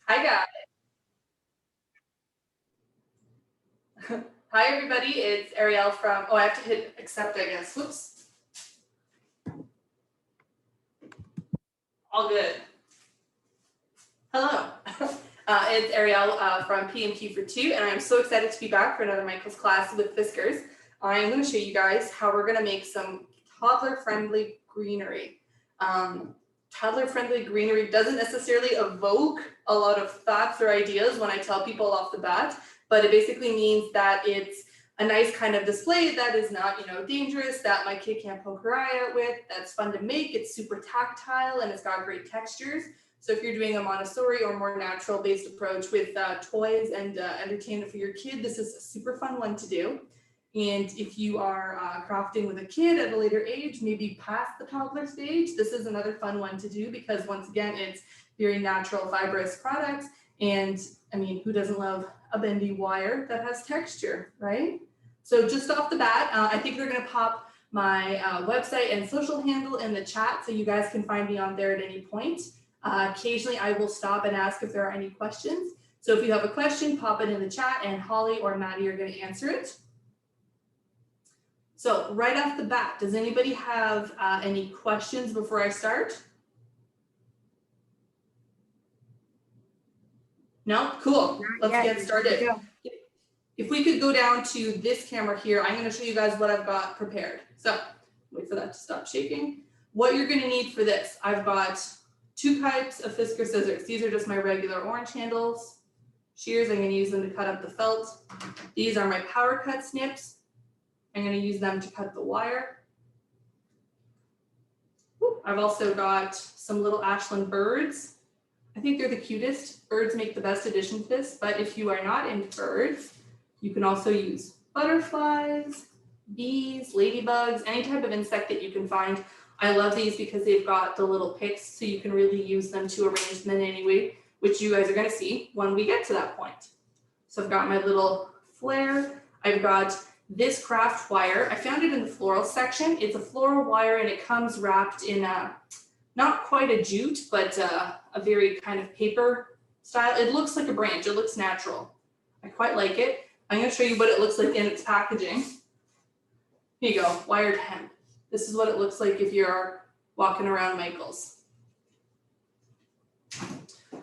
Hi, guys. Hi, everybody. It's Ariel from, I have to hit accept, I guess. Whoops. All good. Hello. It's Ariel from PMQ for 2, and I'm so excited to be back for another Michael's class with Fiskars. I'm going to show you guys how we're going to make some toddler-friendly greenery. Toddler-friendly greenery doesn't necessarily evoke a lot of thoughts or ideas when I tell people off the bat, but it basically means that it's a nice kind of display that is not, dangerous, that my kid can't poke her eye out with, that's fun to make, it's super tactile, and it's got great textures. So if you're doing a Montessori or more natural based approach with toys and entertainment for your kid, this is a super fun one to do. And if you are crafting with a kid at a later age, maybe past the toddler stage, this is another fun one to do because once again, it's very natural fibrous products. And I mean, who doesn't love a bendy wire that has texture, right? So just off the bat, I think we're gonna pop my website and social handle in the chat so you guys can find me on there at any point. Occasionally I will stop and ask if there are any questions. So if you have a question, pop it in the chat and Holly or Maddie are going to answer it. So right off the bat, does anybody have any questions before I start? No? Cool. Let's get started. If we could go down to this camera here, I'm going to show you guys what I've got prepared. So wait for that to stop shaking. What you're going to need for this, I've got 2 types of Fiskars scissors. These are just my regular orange handles. Shears, I'm going to use them to cut up the felt. These are my PowerCut snips. I'm going to use them to cut the wire. I've also got some little Ashland birds. I think they're the cutest. Birds make the best addition to this, but if you are not into birds, you can also use butterflies, bees, ladybugs, any type of insect that you can find. I love these because they've got the little picks, so you can really use them to arrange them in any way, which you guys are going to see when we get to that point. So I've got my little flare. I've got this craft wire. I found it in the floral section. It's a floral wire and it comes wrapped in not quite a jute, but a very kind of paper style. It looks like a branch. It looks natural. I quite like it. I'm going to show you what it looks like in its packaging. Here you go, wired hemp. This is what it looks like if you're walking around Michael's.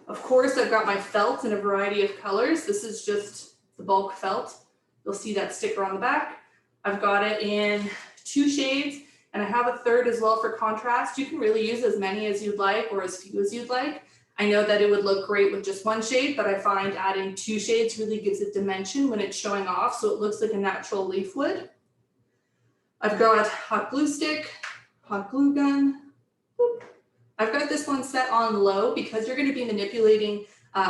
Of course, I've got my felt in a variety of colors. This is just the bulk felt. You'll see that sticker on the back. I've got it in 2 shades, and I have a third as well for contrast. You can really use as many as you'd like or as few as you'd like. I know that it would look great with just 1 shade, but I find adding 2 shades really gives it dimension when it's showing off, so it looks like a natural leaf would. I've got hot glue stick, hot glue gun. I've got this one set on low because you're going to be manipulating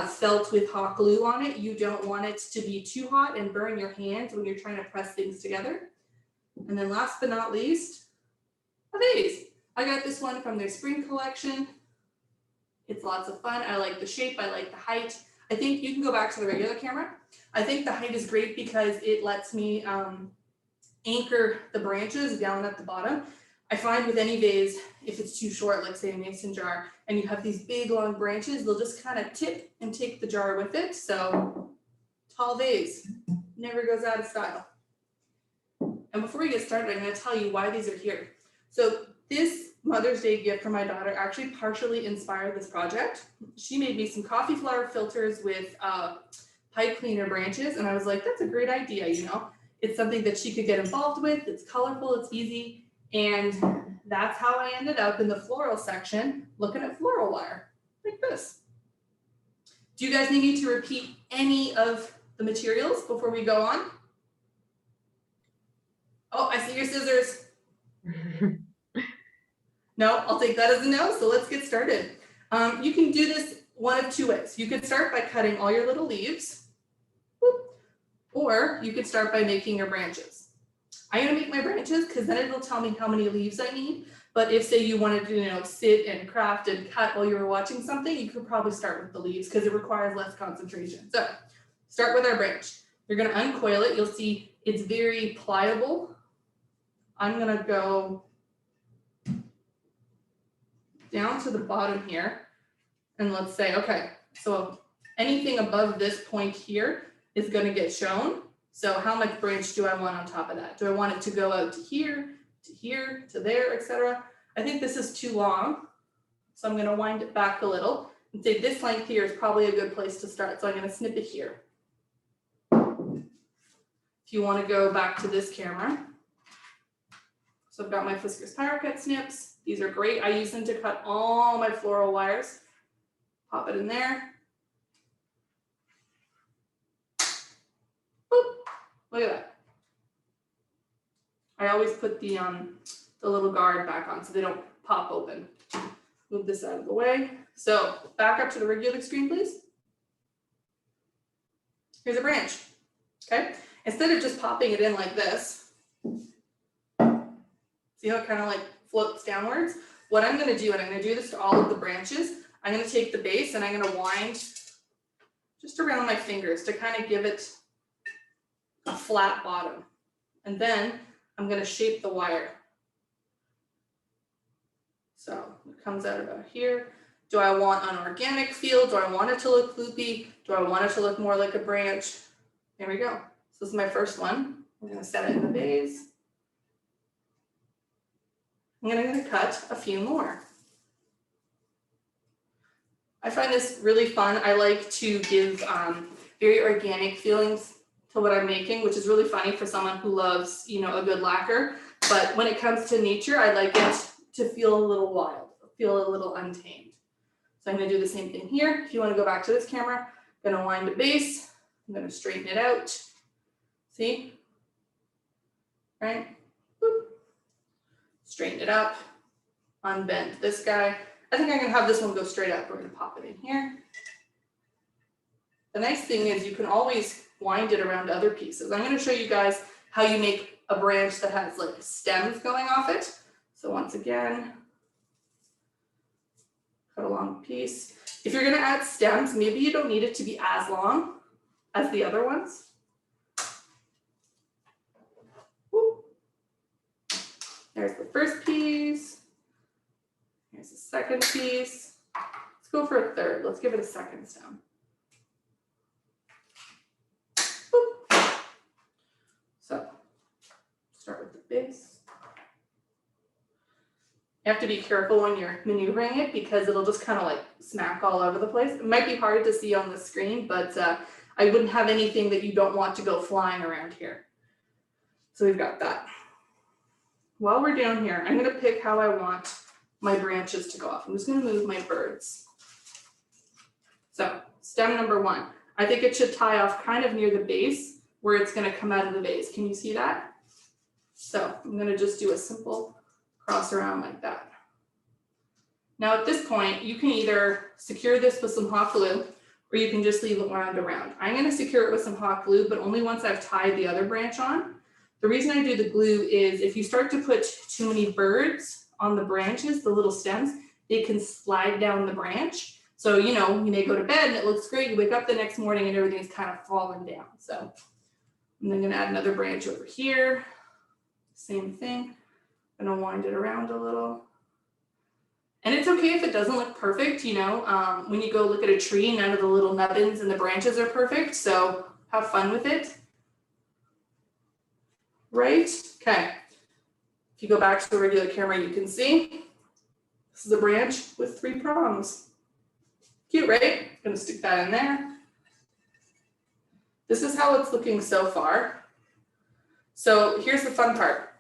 felt with hot glue on it. You don't want it to be too hot and burn your hands when you're trying to press things together. And then last but not least, a vase. I got this one from their spring collection. It's lots of fun. I like the shape. I like the height. I think you can go back to the regular camera. I think the height is great because it lets me anchor the branches down at the bottom. I find with any vase, if it's too short, like say a mason jar, and you have these big long branches, they'll just kind of tip and take the jar with it. So tall vase never goes out of style. And before we get started, I'm going to tell you why these are here. So this Mother's Day gift for my daughter actually partially inspired this project. She made me some coffee flower filters with pipe cleaner branches, and I was like, that's a great idea, It's something that she could get involved with. It's colorful, it's easy. And that's how I ended up in the floral section looking at floral wire like this. Do you guys need me to repeat any of the materials before we go on? Oh, I see your scissors. No, I'll take that as a no. So let's get started. You can do this one of 2 ways. You could start by cutting all your little leaves, or you could start by making your branches. I'm going to make my branches because then it'll tell me how many leaves I need. But if say you wanted to, sit and craft and cut while you were watching something, you could probably start with the leaves because it requires less concentration. So start with our branch. You're going to uncoil it. You'll see it's very pliable. I'm going to go down to the bottom here. And let's say, okay, so Anything above this point here is going to get shown. So how much branch do I want on top of that? Do I want it to go out to here, to there, etc.? I think this is too long. So I'm going to wind it back a little and say this length here is probably a good place to start. So I'm going to snip it here. If you want to go back to this camera. So I've got my Fiskars PowerCut snips. These are great. I use them to cut all my floral wires. Pop it in there. Boop. Look at that. I always put the little guard back on so they don't pop open. Move this out of the way. So back up to the regular screen, please. Here's a branch, okay? Instead of just popping it in like this, see how it kind of like floats downwards? What I'm gonna do, and I'm gonna do this to all of the branches, I'm gonna take the base and I'm gonna wind just around my fingers to kind of give it a flat bottom. And then I'm gonna shape the wire. So it comes out about here. Do I want an organic feel? Do I want it to look loopy? Do I want it to look more like a branch? There we go. So this is my first one. I'm gonna set it in the vase. And then I'm gonna cut a few more. I find this really fun. I like to give very organic feelings to what I'm making, which is really funny for someone who loves, you know, a good lacquer. But when it comes to nature, I like it to feel a little wild, feel a little untamed. So I'm gonna do the same thing here. If you wanna go back to this camera, I'm gonna wind a base. I'm gonna straighten it out. See? Right? Boop. Straighten it up. Unbend this guy. I think I'm gonna have this one go straight up. We're gonna pop it in here. The nice thing is you can always wind it around other pieces. I'm gonna show you guys how you make a branch that has like stems going off it. So once again, cut a long piece. If you're gonna add stems, maybe you don't need it to be as long as the other ones. Whoop. There's the first piece. Here's the second piece. Let's go for a third. Let's give it a second stem. Whoop. So start with the base. You have to be careful when you're maneuvering it because it'll just kind of like smack all over the place. It might be hard to see on the screen, but I wouldn't have anything that you don't want to go flying around here. So we've got that. While we're down here, I'm gonna pick how I want my branches to go off. I'm just gonna move my birds. So stem number one, I think it should tie off kind of near the base where it's gonna come out of the vase. Can you see that? So I'm gonna just do a simple cross around like that. Now at this point, you can either secure this with some hot glue or you can just leave it wound around. I'm gonna secure it with some hot glue, but only once I've tied the other branch on. The reason I do the glue is if you start to put too many birds on the branches, the little stems, they can slide down the branch. So, you know, you may go to bed and it looks great. You wake up the next morning and everything's kind of falling down. So I'm then gonna add another branch over here. Same thing. I'm gonna wind it around a little. And it's okay if it doesn't look perfect, you know, when you go look at a tree, none of the little nubbins and the branches are perfect. So have fun with it. Right? Okay. If you go back to the regular camera, you can see this is a branch with 3 prongs. Cute, right? I'm gonna stick that in there. This is how it's looking so far. So here's the fun part.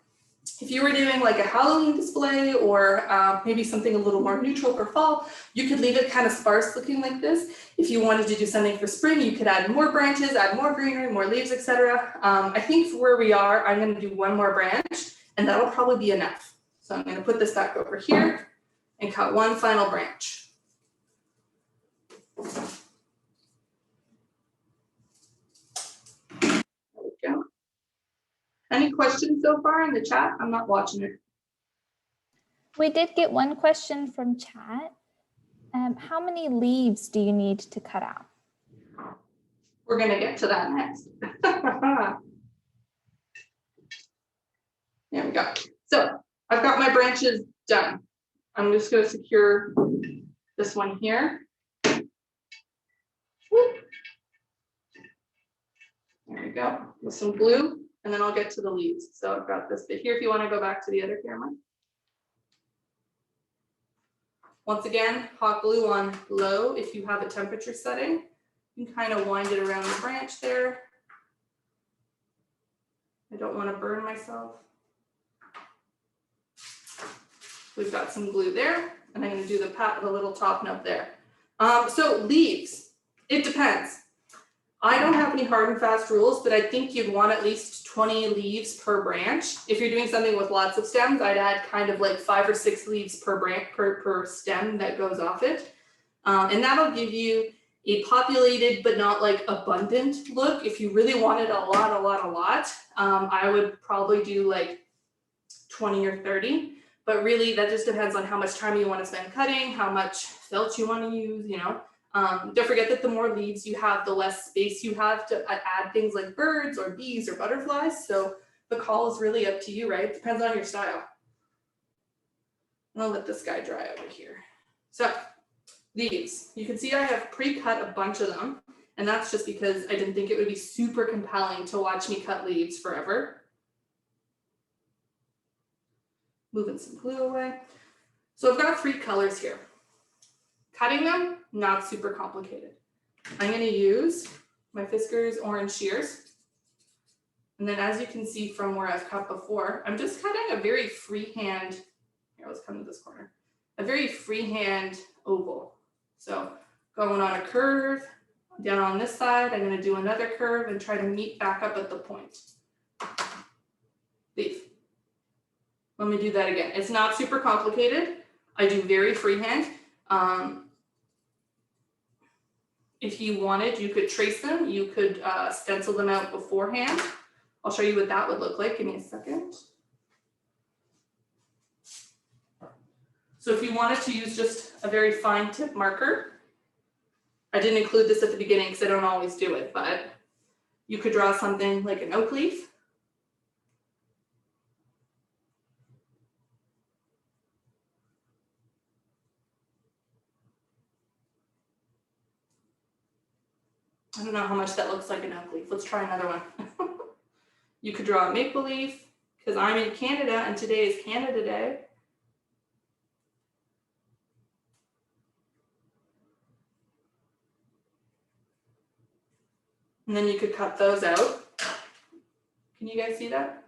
If you were doing like a Halloween display or maybe something a little more neutral for fall, you could leave it kind of sparse looking like this. If you wanted to do something for spring, you could add more branches, add more greenery, more leaves, etc. I think for where we are, I'm going to do one more branch and that'll probably be enough. So I'm going to put this back over here and cut one final branch. There we go. Any questions so far in the chat? I'm not watching it. We did get one question from chat. How many leaves do you need to cut out? We're going to get to that next. There we go. So I've got my branches done. I'm just going to secure this one here. Whoop. you go, with some glue, and then I'll get to the leaves. So I've got this bit here if you want to go back to the other camera. Once again, hot glue on low if you have a temperature setting. You can kind of wind it around the branch there. I don't want to burn myself. We've got some glue there, and I'm going to do the little top note there. So leaves, it depends. I don't have any hard and fast rules, but I think you'd want at least 20 leaves per branch. If you're doing something with lots of stems, I'd add kind of like 5 or 6 leaves per branch per stem that goes off it. And that'll give you a populated but not like abundant look. If you really wanted a lot, I would probably do like 20 or 30. But really, that just depends on how much time you want to spend cutting, how much felt you want to use, you know. Don't forget that the more leaves you have, the less space you have to add things like birds or bees or butterflies. So the call is really up to you, right? It depends on your style. And I'll let this guy dry over here. So leaves, you can see I have pre-cut a bunch of them. And that's just because I didn't think it would be super compelling to watch me cut leaves forever. Moving some glue away. So I've got 3 colors here. Cutting them, not super complicated. I'm going to use my Fiskars orange shears. And then as you can see from where I've cut before, I'm just cutting a very freehand, here, let's come to this corner, a very freehand oval. So going on a curve, down on this side, I'm going to do another curve and try to meet back up at the point. Leaf. Let me do that again. It's not super complicated. I do very freehand. If you wanted, you could trace them. You could stencil them out beforehand. I'll show you what that would look like. Give me a second. So if you wanted to use just a very fine tip marker, I didn't include this at the beginning because I don't always do it, but you could draw something like an oak leaf. I don't know how much that looks like an oak leaf. Let's try another one. You could draw a maple leaf because I'm in Canada and today is Canada Day. And then you could cut those out. Can you guys see that?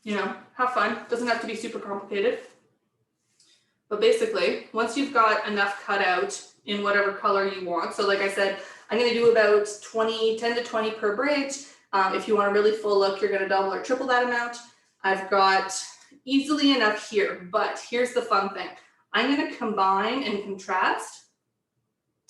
You know, have fun. Doesn't have to be super complicated. But basically, once you've got enough cut out in whatever color you want. So like I said, I'm going to do about 10 to 20 per branch. If you want a really full look, you're going to double or triple that amount. I've got easily enough here, but here's the fun thing. I'm going to combine and contrast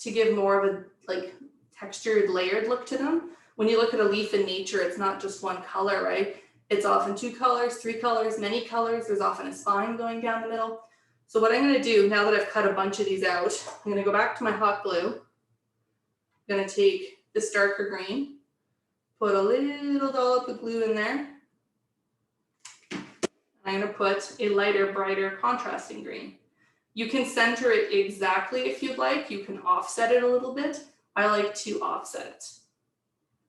to give more of a like textured, layered look to them. When you look at a leaf in nature, it's not just one color, right? It's often 2 colors, 3 colors, many colors. There's often a spine going down the middle. So what I'm going to do now that I've cut a bunch of these out, I'm going to go back to my hot glue. I'm going to take this darker green, put a little dollop of glue in there. I'm going to put a lighter, brighter contrasting green. You can center it exactly if you'd like. You can offset it a little bit. I like to offset it.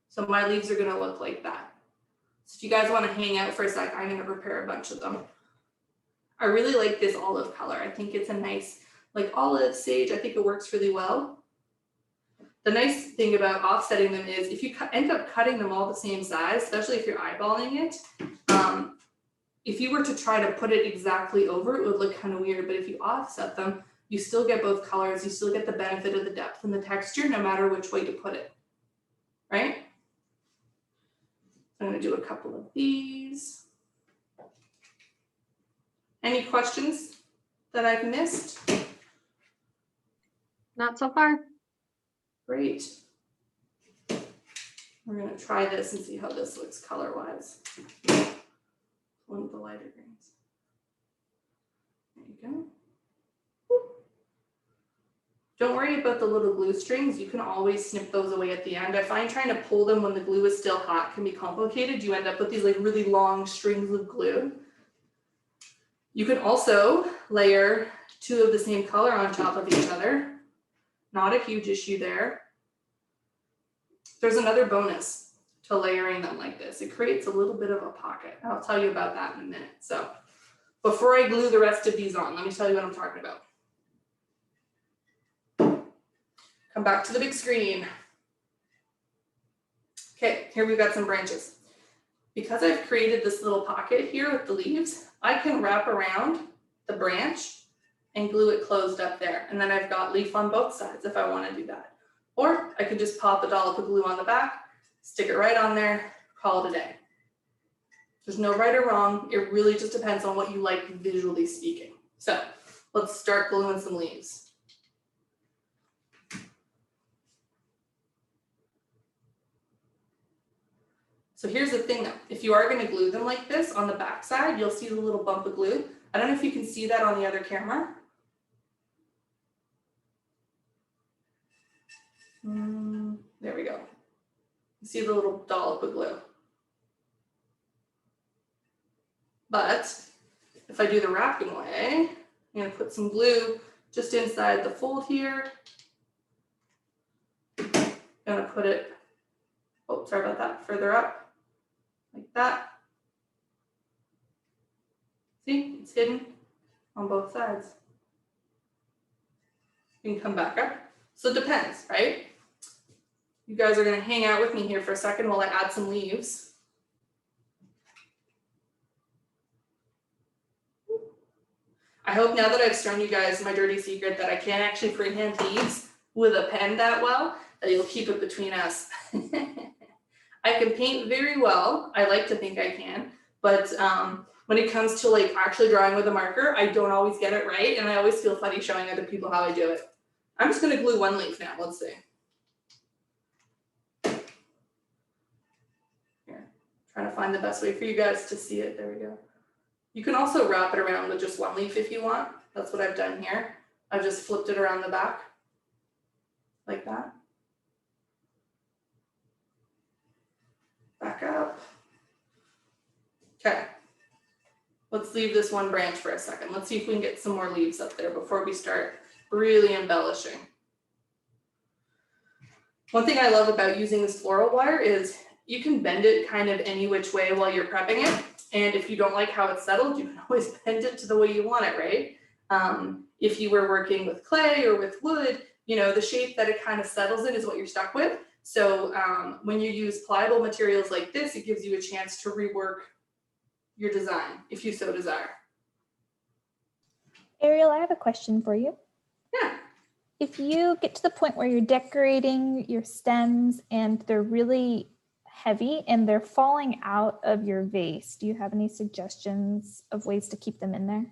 So my leaves are going to look like that. So if you guys want to hang out for a sec, I'm going to prepare a bunch of them. I really like this olive color. I think it's a nice, like olive, sage. I think it works really well. The nice thing about offsetting them is if you end up cutting them all the same size, especially if you're eyeballing it, if you were to try to put it exactly over, it would look kind of weird. But if you offset them, you still get both colors. You still get the benefit of the depth and the texture, no matter which way you put it, right? I'm going to do a couple of these. Any questions that I've missed? Not so far. Great. We're going to try this and see how this looks color-wise. One of the lighter greens. There you go. Woo. Don't worry about the little glue strings. You can always snip those away at the end. I find trying to pull them when the glue is still hot can be complicated. You end up with these like really long strings of glue. You can also layer 2 of the same color on top of each other. Not a huge issue there. there's another bonus to layering them like this. It creates a little bit of a pocket. I'll tell you about that in a minute. So before I glue the rest of these on, let me tell you what I'm talking about. Come back to the big screen. Okay, here we've got some branches. Because I've created this little pocket here with the leaves, I can wrap around the branch and glue it closed up there. And then I've got leaf on both sides if I want to do that. Or I could just pop a dollop of glue on the back, stick it right on there, call it a day. There's no right or wrong. It really just depends on what you like visually speaking. So let's start gluing some leaves. So here's the thing though, if you are going to glue them like this on the back side, you'll see the little bump of glue. I don't know if you can see that on the other camera. There we go. You see the little dollop of glue. But if I do the wrapping way, I'm going to put some glue just inside the fold here. I'm going to put it, oh, sorry about that, further up. Like that. See, it's hidden on both sides. You can come back up. So it depends, right? You guys are going to hang out with me here for a second while I add some leaves. I hope now that I've shown you guys my dirty secret that I can't actually freehand leaves with a pen that well, that you'll keep it between us. I can paint very well. I like to think I can, but when it comes to like actually drawing with a marker, I don't always get it right. And I always feel funny showing other people how I do it. I'm just gonna glue one leaf now, let's see. Here, trying to find the best way for you guys to see it, there we go. You can also wrap it around with just one leaf if you want. That's what I've done here. I've just flipped it around the back, like that. Back up. Okay, let's leave this one branch for a second. Let's see if we can get some more leaves up there before we start really embellishing. One thing I love about using this floral wire is you can bend it kind of any which way while you're prepping it. And if you don't like how it's settled, you can always bend it to the way you want it, right? If you were working with clay or with wood, you know, the shape that it kind of settles in is what you're stuck with. So when you use pliable materials like this, it gives you a chance to rework your design if you so desire. Ariel, I have a question for you. Yeah. If you get to the point where you're decorating your stems and they're really heavy and they're falling out of your vase, do you have any suggestions of ways to keep them in there?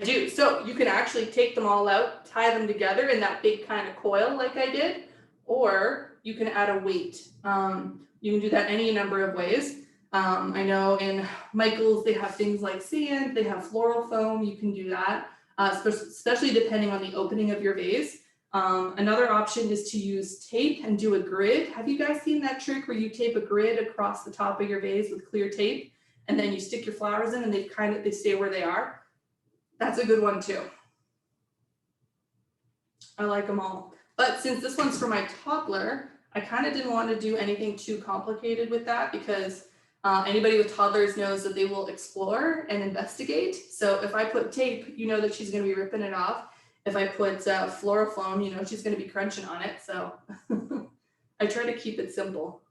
I do. So you can actually take them all out, tie them together in that big kind of coil like I did, or you can add a weight. You can do that any number of ways. I know in Michael's, they have things like sand, they have floral foam, you can do that, especially depending on the opening of your vase. Another option is to use tape and do a grid. Have you guys seen that trick where you tape a grid across the top of your vase with clear tape and then you stick your flowers in and they stay where they are? That's a good one too. I like them all. But since this one's for my toddler, I kind of didn't want to do anything too complicated with that because anybody with toddlers knows that they will explore and investigate. So if I put tape, you know that she's going to be ripping it off. If I put floral foam, you know she's going to be crunching on it. So I try to keep it simple.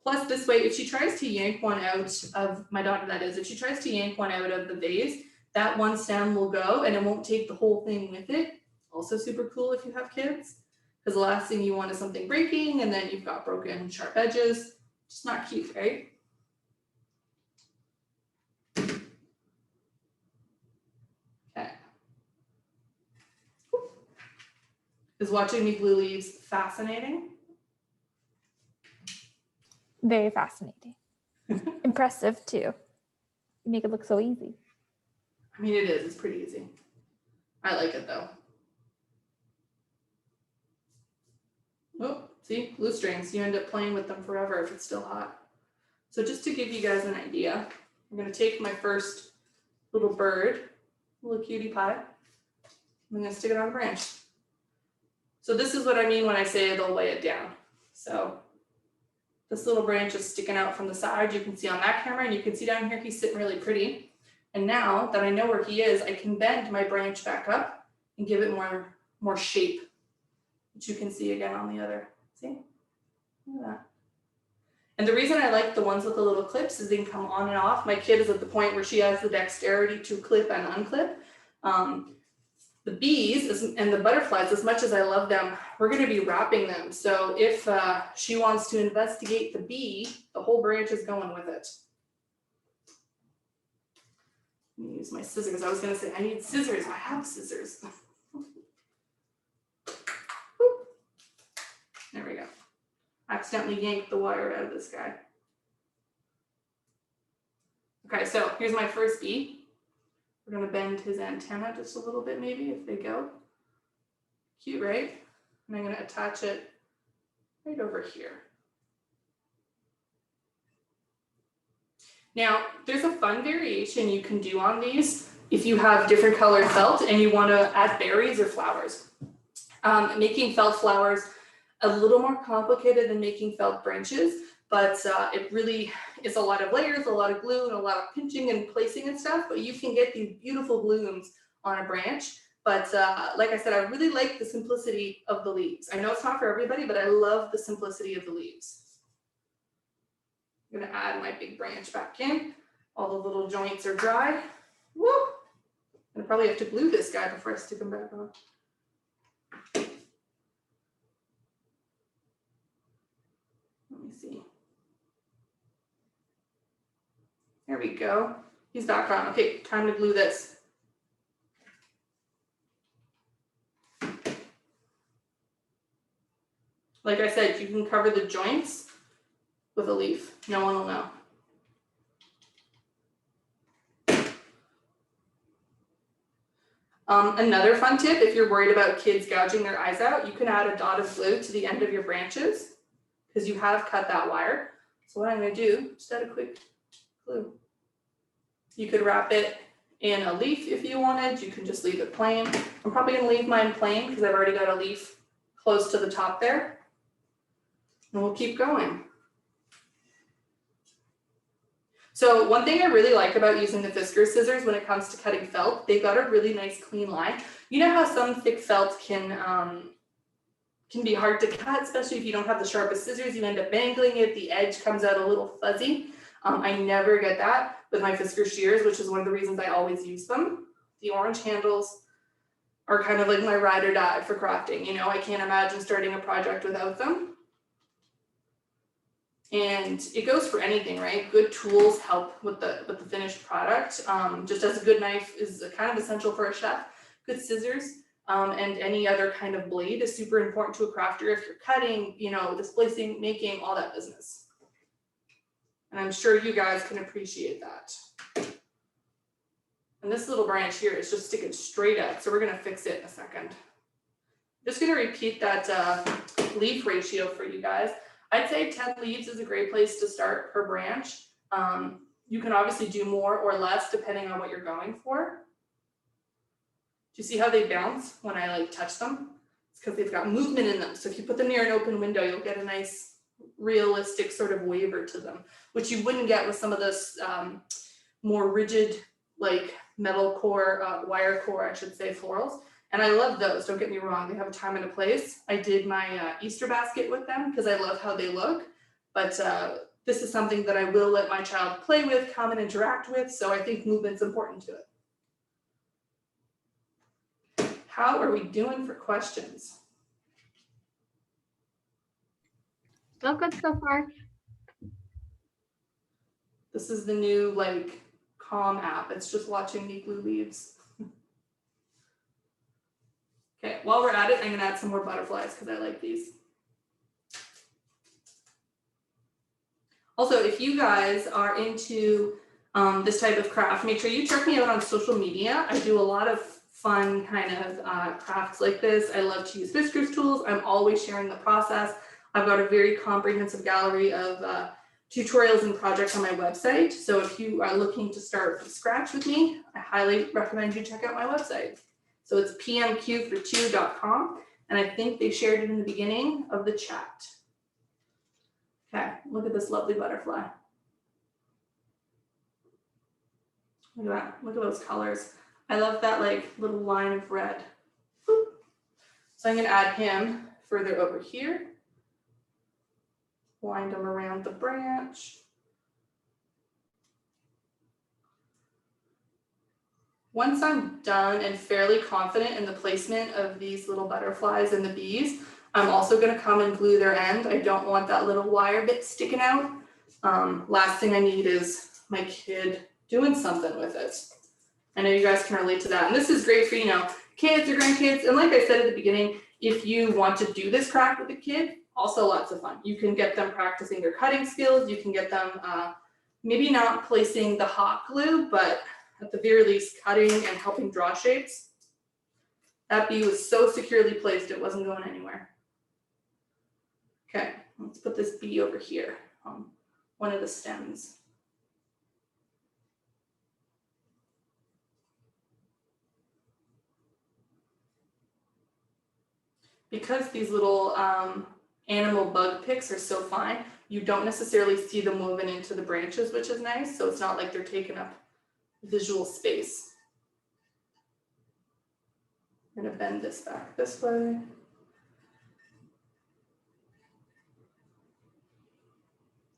Plus this way, if she tries to yank one out of, my daughter that is, if she tries to yank one out of the vase, that one stem will go and it won't take the whole thing with it. Also super cool if you have kids, because the last thing you want is something breaking and then you've got broken sharp edges. Just not cute, right? Okay. Is watching me glue leaves fascinating? Very fascinating. Impressive too. You make it look so easy. I mean, it is. It's pretty easy. I like it though. Oh, see, glue strings. You end up playing with them forever if it's still hot. So just to give you guys an idea, I'm going to take my first little bird, little cutie pie. I'm going to stick it on a branch. So this is what I mean when I say they'll weigh it down. So This little branch is sticking out from the side. You can see on that camera, and you can see down here, he's sitting really pretty. And now that I know where he is, I can bend my branch back up and give it more shape, which you can see again on the other. See? Look at that. And the reason I like the ones with the little clips is they can come on and off. My kid is at the point where she has the dexterity to clip and unclip. The bees and the butterflies, as much as I love them, we're going to be wrapping them. So if she wants to investigate the bee, the whole branch is going with it. Let me use my scissors. I was going to say I need scissors. I have scissors. There we go. Accidentally yanked the wire out of this guy. Okay, so here's my first bee. We're going to bend his antenna just a little bit, maybe, if they go. Cute, right? And I'm going to attach it right over here. Now, there's a fun variation you can do on these if you have different colored felt and you want to add berries or flowers. Making felt flowers a little more complicated than making felt branches, but it really is a lot of layers, a lot of glue, and a lot of pinching and placing and stuff, but you can get these beautiful blooms on a branch. But like I said, I really like the simplicity of the leaves. I know it's not for everybody, but I love the simplicity of the leaves. I'm gonna add my big branch back in. All the little joints are dry. Woo! I probably have to glue this guy before I stick him back on. Let me see. There we go. He's back on. Okay, time to glue this. Like I said, you can cover the joints with a leaf. No one will know. Another fun tip, if you're worried about kids gouging their eyes out, you can add a dot of glue to the end of your branches because you have cut that wire. So what I'm going to do, just add a quick glue. You could wrap it in a leaf if you wanted. You can just leave it plain. I'm probably going to leave mine plain because I've already got a leaf close to the top there. And we'll keep going. So one thing I really like about using the Fiskars scissors when it comes to cutting felt, they've got a really nice clean line. You know how some thick felt can be hard to cut, especially if you don't have the sharpest scissors. You end up mangling it, the edge comes out a little fuzzy. I never get that with my Fiskars shears, which is one of the reasons I always use them. The orange handles are kind of like my ride or die for crafting. You know, I can't imagine starting a project without them. And it goes for anything, right? Good tools help with the finished product. Just as a good knife is kind of essential for a chef, good scissors and any other kind of blade is super important to a crafter if you're cutting, you know, displacing, making, all that business. And I'm sure you guys can appreciate that. And this little branch here is just sticking straight up, so we're gonna fix it in a second. Just gonna repeat that leaf ratio for you guys. I'd say 10 leaves is a great place to start per branch. You can obviously do more or less depending on what you're going for. Do you see how they bounce when I like touch them? It's because they've got movement in them. So if you put them near an open window, you'll get a nice realistic sort of waver to them, which you wouldn't get with some of this more rigid, like metal core, wire core, I should say, florals. And I love those, don't get me wrong, they have a time and a place. I did my Easter basket with them because I love how they look, but this is something that I will let my child play with, come and interact with, so I think movement's important to it. How are we doing for questions? So good so far. This is the new like Calm app, it's just watching me glue leaves. Okay, while we're at it, I'm gonna add some more butterflies because I like these. Also, if you guys are into this type of craft, make sure you check me out on social media. I do a lot of fun kind of crafts like this. I love to use Fiskars tools. I'm always sharing the process. I've got a very comprehensive gallery of tutorials and projects on my website. So if you are looking to start from scratch with me, I highly recommend you check out my website. So it's pmq42.com, and I think they shared it in the beginning of the chat. Okay, look at this lovely butterfly. Look at that, look at those colors. I love that like little line of red. Boop. So I'm gonna add him further over here. Wind him around the branch. Once I'm done and fairly confident in the placement of these little butterflies and the bees, I'm also gonna come and glue their end. I don't want that little wire bit sticking out. Last thing I need is my kid doing something with it. I know you guys can relate to that. And this is great for, you know, kids or grandkids. And like I said at the beginning, if you want to do this craft with a kid, also lots of fun. You can get them practicing their cutting skills. You can get them maybe not placing the hot glue, but at the very least cutting and helping draw shapes. That bee was so securely placed it wasn't going anywhere. Okay, let's put this bee over here on one of the stems. Because these little animal bug picks are so fine, you don't necessarily see them moving into the branches, which is nice. So it's not like they're taking up visual space. I'm gonna bend this back this way.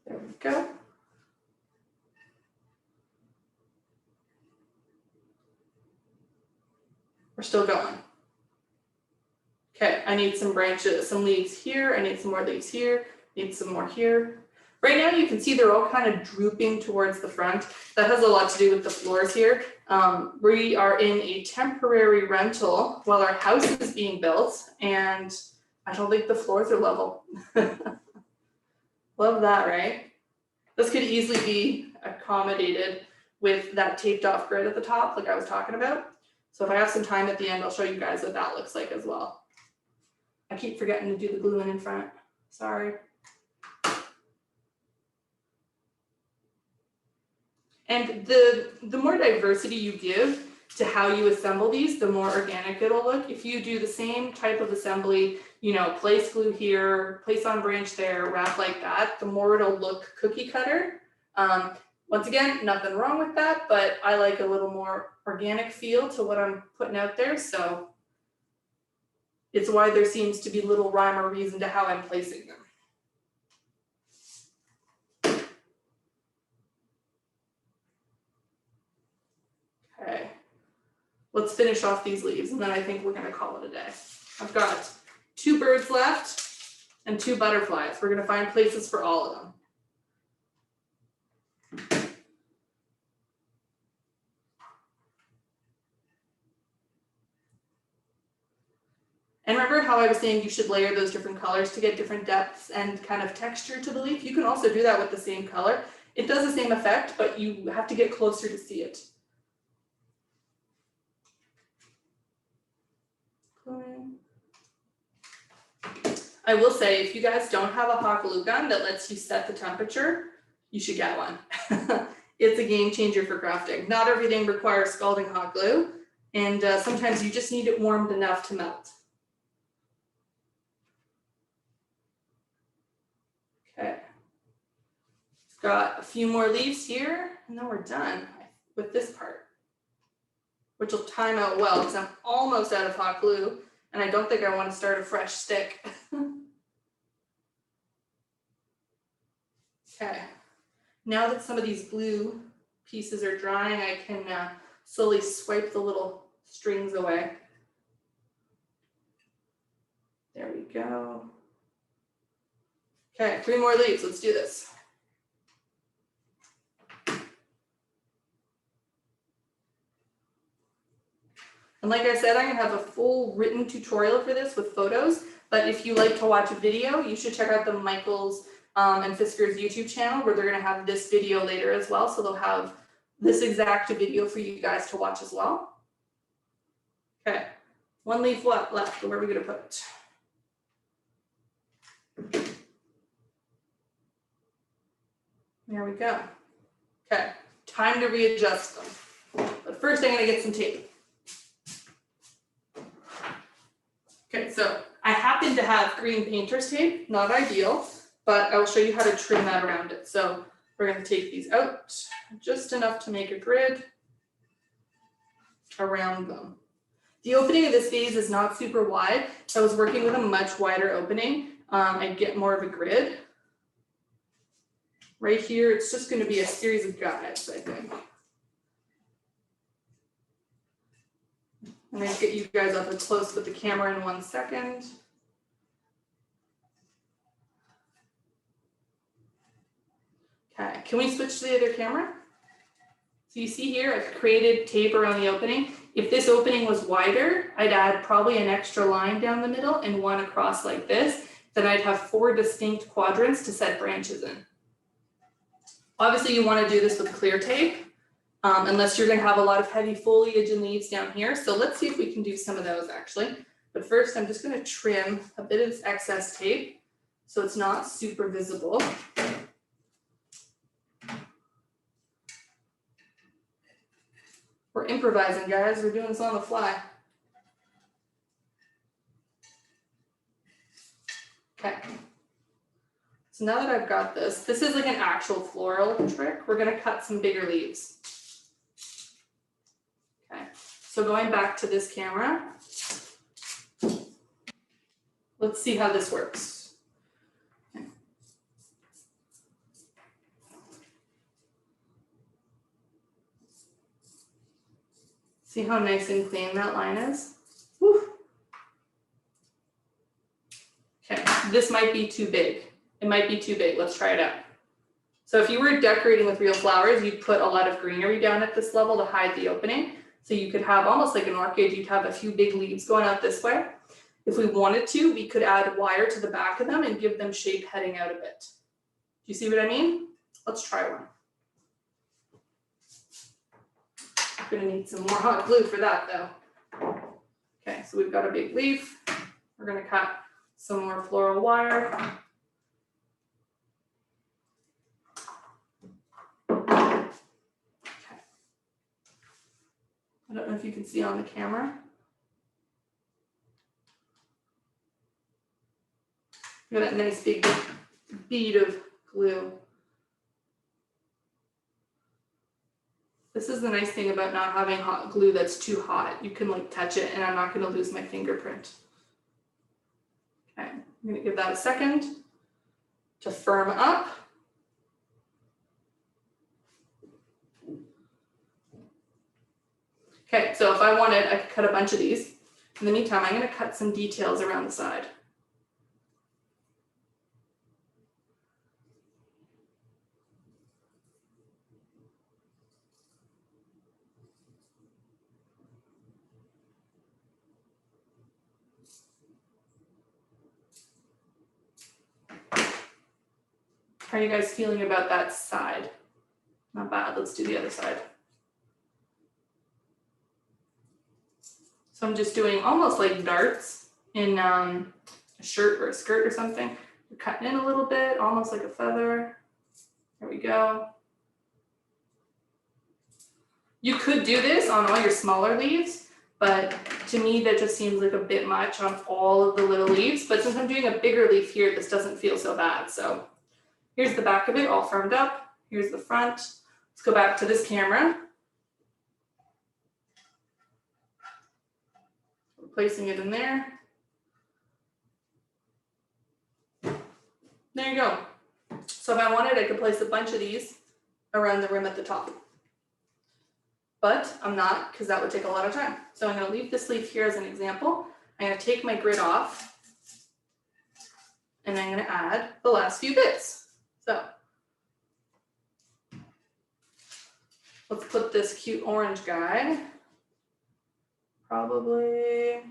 There we go. We're still going. Okay, I need some branches, some leaves here. I need some more leaves here. Need some more here. Right now you can see they're all kind of drooping towards the front. That has a lot to do with the floors here. We are in a temporary rental while our house is being built, and I don't think the floors are level. Love that, right? This could easily be accommodated with that taped off grid at the top, like I was talking about. So if I have some time at the end, I'll show you guys what that looks like as well. I keep forgetting to do the gluing in front, sorry. And the more diversity you give to how you assemble these, the more organic it'll look. If you do the same type of assembly, you know, place glue here, place on branch there, wrap like that, the more it'll look cookie cutter. Once again, nothing wrong with that, but I like a little more organic feel to what I'm putting out there. So it's why there seems to be little rhyme or reason to how I'm placing them. Okay, let's finish off these leaves and then I think we're gonna call it a day. I've got 2 birds left and 2 butterflies. We're gonna find places for all of them. And remember how I was saying you should layer those different colors to get different depths and kind of texture to the leaf? You can also do that with the same color. It does the same effect, but you have to get closer to see it. I will say, if you guys don't have a hot glue gun that lets you set the temperature, you should get one. It's a game changer for crafting. Not everything requires scalding hot glue, and sometimes you just need it warmed enough to melt. Okay, got a few more leaves here, and then we're done with this part, which will time out well because I'm almost out of hot glue, and I don't think I want to start a fresh stick. Okay, now that some of these glue pieces are drying, I can slowly swipe the little strings away. There we go. Okay, 3 more leaves, let's do this. And like I said, I'm gonna have a full written tutorial for this with photos, but if you like to watch a video, you should check out the Michaels and Fiskars YouTube channel where they're gonna have this video later as well. So they'll have this exact video for you guys to watch as well. Okay, 1 leaf left, where are we gonna put it? There we go. Okay, time to readjust them. But first I'm gonna get some tape. Okay, so I happen to have green painter's tape, not ideal, but I will show you how to trim that around it. So we're going to take these out just enough to make a grid around them. The opening of this vase is not super wide, so I was working with a much wider opening. I'd get more of a grid. Right here, it's just going to be a series of guides, I think. I'm going to get you guys up close with the camera in 1 second. Okay, can we switch to the other camera? So you see here, I've created tape around the opening. If this opening was wider, I'd add probably an extra line down the middle and one across like this. Then I'd have 4 distinct quadrants to set branches in. Obviously you want to do this with clear tape, unless you're going to have a lot of heavy foliage and leaves down here. So let's see if we can do some of those actually. But first I'm just going to trim a bit of this excess tape so it's not super visible. We're improvising, guys. We're doing this on the fly. Okay. So now that I've got this is like an actual floral trick. We're going to cut some bigger leaves. Okay. So going back to this camera, let's see how this works. See how nice and clean that line is? Woo. Okay, this might be too big. It might be too big. Let's try it out. So if you were decorating with real flowers, you'd put a lot of greenery down at this level to hide the opening. So you could have almost like an orchid, you'd have a few big leaves going out this way. If we wanted to, we could add wire to the back of them and give them shape heading out a bit. Do you see what I mean? Let's try one. Gonna need some more hot glue for that though. Okay, so we've got a big leaf. We're gonna cut some more floral wire. Okay. I don't know if you can see on the camera. Look at that nice big bead of glue. This is the nice thing about not having hot glue that's too hot. You can like touch it and I'm not going to lose my fingerprint. Okay, I'm going to give that a second to firm up. Okay, so if I wanted, I could cut a bunch of these. In the meantime, I'm going to cut some details around the side. How are you guys feeling about that side? Not bad. Let's do the other side. So I'm just doing almost like darts in a shirt or a skirt or something. We're cutting in a little bit, almost like a feather. There we go. You could do this on all your smaller leaves, but to me that just seems like a bit much on all of the little leaves. But since I'm doing a bigger leaf here, this doesn't feel so bad. So here's the back of it all firmed up. Here's the front. Let's go back to this camera. Placing it in there. There you go. So if I wanted, I could place a bunch of these around the rim at the top. But I'm not, because that would take a lot of time. So I'm going to leave this leaf here as an example. I'm going to take my grid off. And I'm going to add the last few bits. So let's put this cute orange guy. Probably,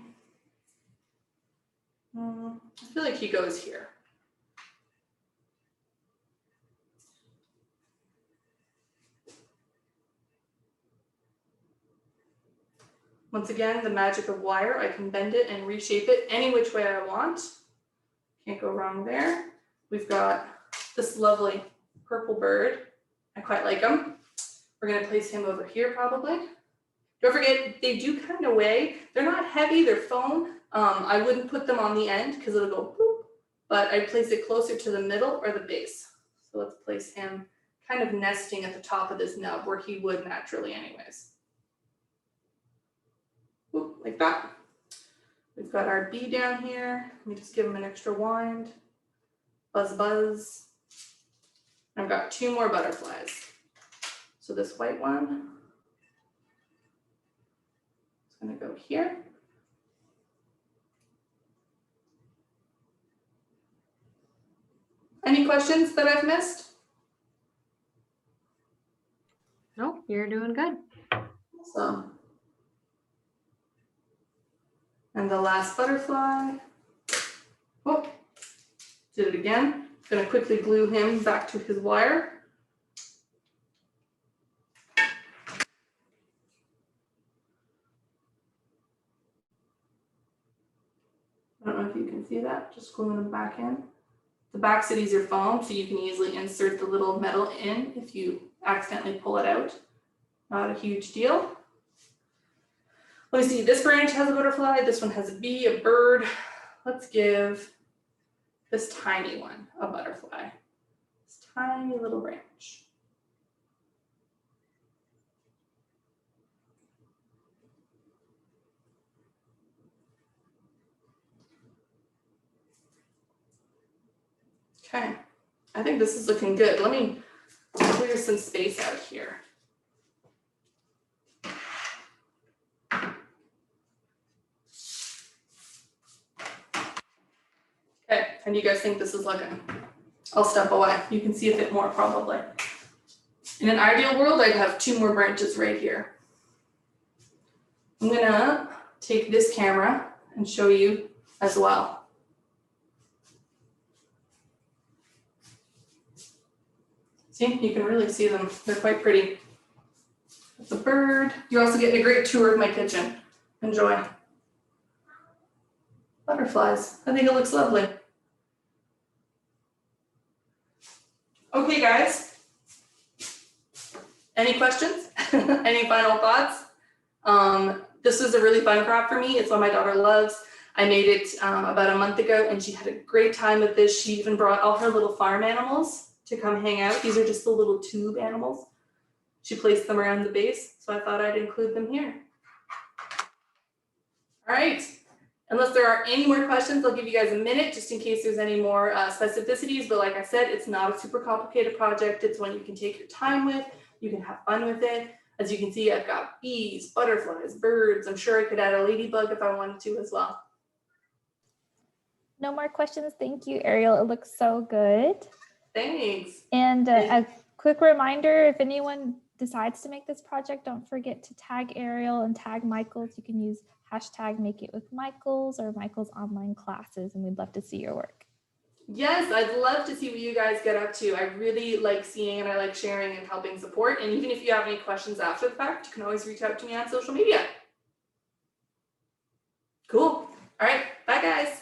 I feel like he goes here. Once again, the magic of wire, I can bend it and reshape it any which way I want. Can't go wrong there. We've got this lovely purple bird. I quite like him. We're gonna place him over here probably. Don't forget, they do kind of weigh. They're not heavy, they're foam. I wouldn't put them on the end because it'll go boop, but I place it closer to the middle or the base. So let's place him kind of nesting at the top of this nub where he would naturally anyways. Oop, like that. We've got our bee down here. Let me just give him an extra wind. Buzz, buzz. I've got 2 more butterflies. So this white one is going to go here. Any questions that I've missed? Nope, you're doing good. Awesome. And the last butterfly. Oh, did it again. Gonna quickly glue him back to his wire. I don't know if you can see that, just gluing them back in. The back cities are foam, so you can easily insert the little metal in if you accidentally pull it out. Not a huge deal. Let me see, this branch has a butterfly, this one has a bee, a bird. Let's give this tiny one a butterfly. This tiny little branch. Okay, I think this is looking good. Let me clear some space out here. Okay, and you guys think this is looking? I'll step away. You can see a bit more probably. In an ideal world, I'd have 2 more branches right here. I'm gonna take this camera and show you as well. See, you can really see them. They're quite pretty. That's a bird. You're also getting a great tour of my kitchen. Enjoy. Butterflies. I think it looks lovely. Okay, guys. Any questions? Any final thoughts? This was a really fun craft for me. It's what my daughter loves. I made it about a month ago and she had a great time with this. She even brought all her little farm animals to come hang out. These are just the little tube animals. She placed them around the base, so I thought I'd include them here. All right, unless there are any more questions, I'll give you guys a minute just in case there's any more specificities, but like I said, it's not a super complicated project. It's one you can take your time with, you can have fun with it. As you can see, I've got bees, butterflies, birds. I'm sure I could add a ladybug if I wanted to as well. No more questions. Thank you, Ariel. It looks so good. Thanks. And a quick reminder, if anyone decides to make this project, don't forget to tag Ariel and tag Michaels. You can use hashtag Make It With Michaels or Michaels Online Classes, and we'd love to see your work. Yes, I'd love to see what you guys get up to. I really like seeing and I like sharing and helping support. And even if you have any questions after the fact, you can always reach out to me on social media. Cool. All right. Bye, guys.